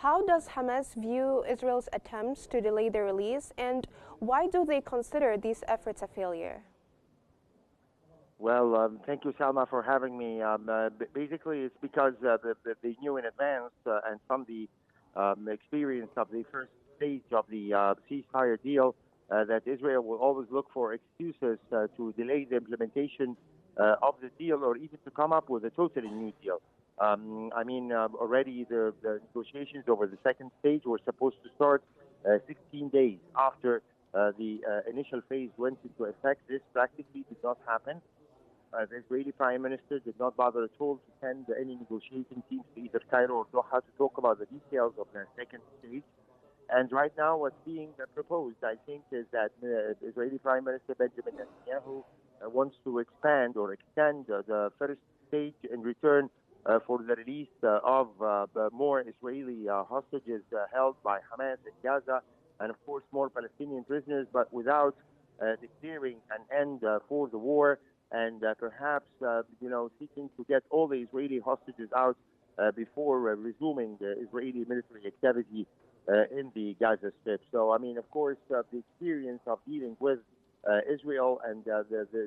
How does Hamas view Israel's attempts to delay the release, and why do they consider these efforts a failure? Well, thank you, Salma, for having me. Basically, it's because they knew in advance and from the experience of the first stage of the ceasefire deal that Israel will always look for excuses to delay the implementation of the deal or even to come up with a totally new deal. Already the negotiations over the second stage were supposed to start 16 days after the initial phase went into effect. This practically did not happen. The Israeli Prime Minister did not bother at all to send any negotiating teams to either Cairo or Doha to talk about the details of the second stage. And right now, what's being proposed, I think, is that Israeli Prime Minister Benjamin Netanyahu wants to expand or extend the first stage in return for the release of more Israeli hostages held by Hamas in Gaza, and of course more Palestinian prisoners, but without declaring an end for the war. And perhaps, seeking to get all the Israeli hostages out before resuming the Israeli military activity in the Gaza Strip. So, of course, the experience of dealing with Israel and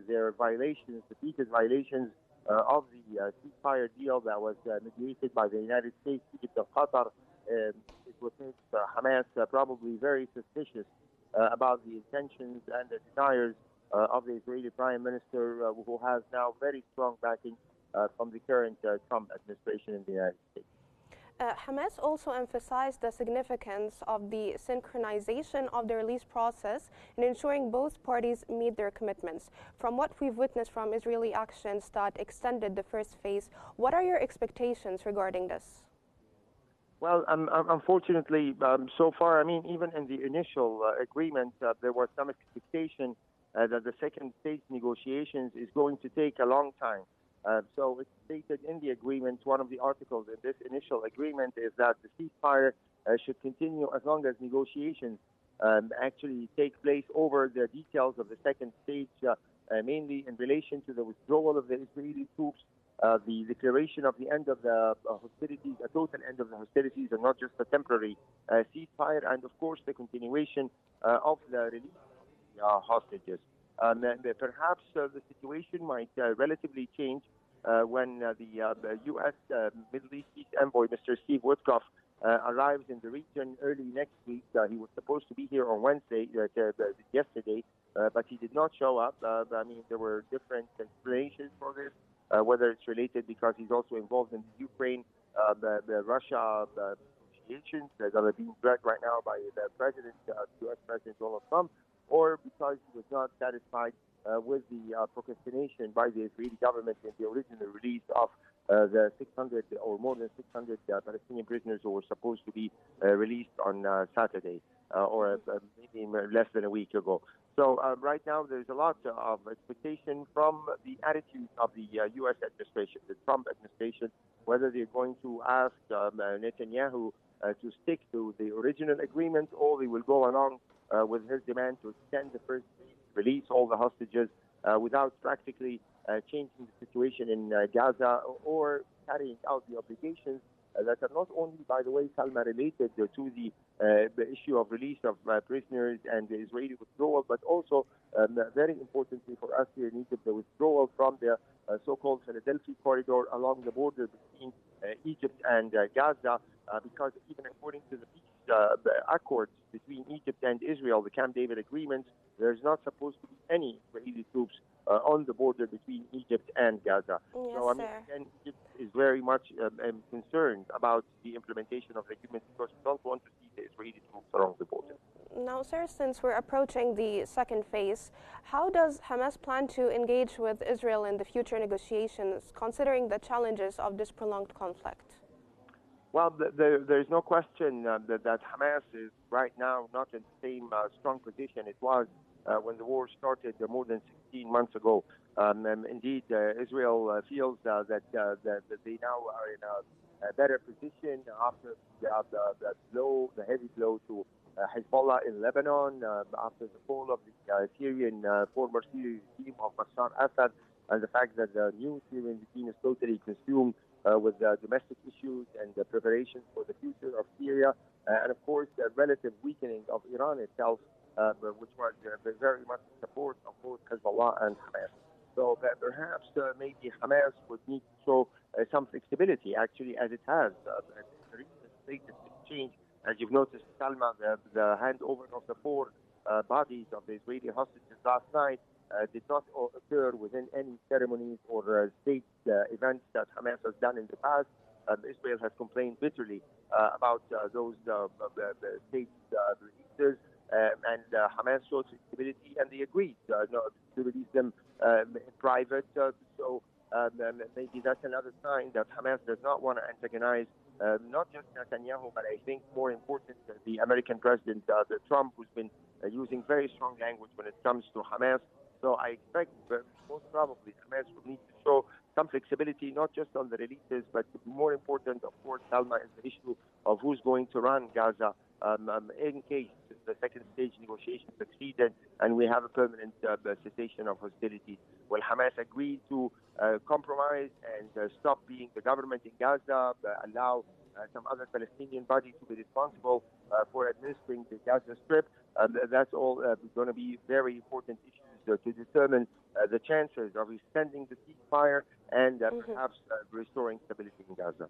their violations, repeated violations of the ceasefire deal that was mediated by the United States, Egypt, and Qatar, it would make Hamas probably very suspicious about the intentions and the desires of the Israeli Prime Minister, who has now very strong backing from the current Trump administration in the United States. Hamas also emphasized the significance of the synchronization of the release process in ensuring both parties meet their commitments. From what we've witnessed from Israeli actions that extended the first phase, what are your expectations regarding this? Well, unfortunately, so far, even in the initial agreement, there was some expectation that the second stage negotiations is going to take a long time. So it's stated in the agreement, one of the articles in this initial agreement is that the ceasefire should continue as long as negotiations actually take place over the details of the second stage, mainly in relation to the withdrawal of the Israeli troops, the declaration of the end of the hostilities, a total end of the hostilities, and not just a temporary ceasefire, and of course the continuation of the release hostages. Perhaps the situation might relatively change when the U.S. Middle East Peace Envoy, Mr. Steve Witkoff, arrives in the region early next week. He was supposed to be here on Wednesday, yesterday, but he did not show up. There were different explanations for this, whether it's related because he's also involved in the Ukraine, the Russia negotiations that are being dragged right now by the president, U.S. President Donald Trump, or because he was not satisfied with the procrastination by the Israeli government in the original release of the 600 or more than 600 Palestinian prisoners who were supposed to be released on Saturday or maybe less than a week ago. So right now there's a lot of expectation from the attitude of the U.S. administration, the Trump administration, whether they're going to ask Netanyahu to stick to the original agreement or they will go along with his demand to extend the first phase, release all the hostages without practically changing the situation in Gaza or carrying out the obligations that are not only, by the way, Salma, related to the issue of release of prisoners and the Israeli withdrawal, but also, very importantly for us here in Egypt, the withdrawal from the so-called Philadelphia corridor along the border between Egypt and Gaza, because even according to the peace accords between Egypt and Israel, the Camp David agreements, there's not supposed to be any Israeli troops on the border between Egypt and Gaza. Yes, so, again, Egypt is very much concerned about the implementation of the agreement because we don't want to see the Israeli troops along the border. Now, sir, since we're approaching the second phase, how does Hamas plan to engage with Israel in the future negotiations, considering the challenges of this prolonged conflict? Well, there's no question that Hamas is right now not in the same strong position it was when the war started more than 16 months ago. Indeed, Israel feels that they now are in a better position after the heavy blow to Hezbollah in Lebanon, after the fall of the former Syrian regime of Bashar Assad, and the fact that the new Syrian regime is totally consumed with domestic issues and the preparations for the future of Syria, and of course the relative weakening of Iran itself, which was very much in support of both Hezbollah and Hamas. So that perhaps maybe Hamas would need to show some flexibility, actually, as it has. The recent latest exchange, as you've noticed, Salma, the handover of the four bodies of the Israeli hostages last night did not occur within any ceremonies or state events that Hamas has done in the past. Israel has complained bitterly about those state releases, and Hamas showed flexibility, and they agreed to release them in private. So maybe that's another sign that Hamas does not want to antagonize not just Netanyahu, but I think more important, the American president, Trump, who's been using very strong language when it comes to Hamas. So I expect most probably Hamas will need to show some flexibility, not just on the releases, but more important, of course, Salma, is the issue of who's going to run Gaza in case the second stage negotiations succeeded and we have a permanent cessation of hostilities. Will Hamas agree to compromise and stop being the government in Gaza, allow some other Palestinian body to be responsible for administering the Gaza Strip? That's all going to be very important issues to determine the chances of extending the ceasefire and perhaps restoring stability in Gaza.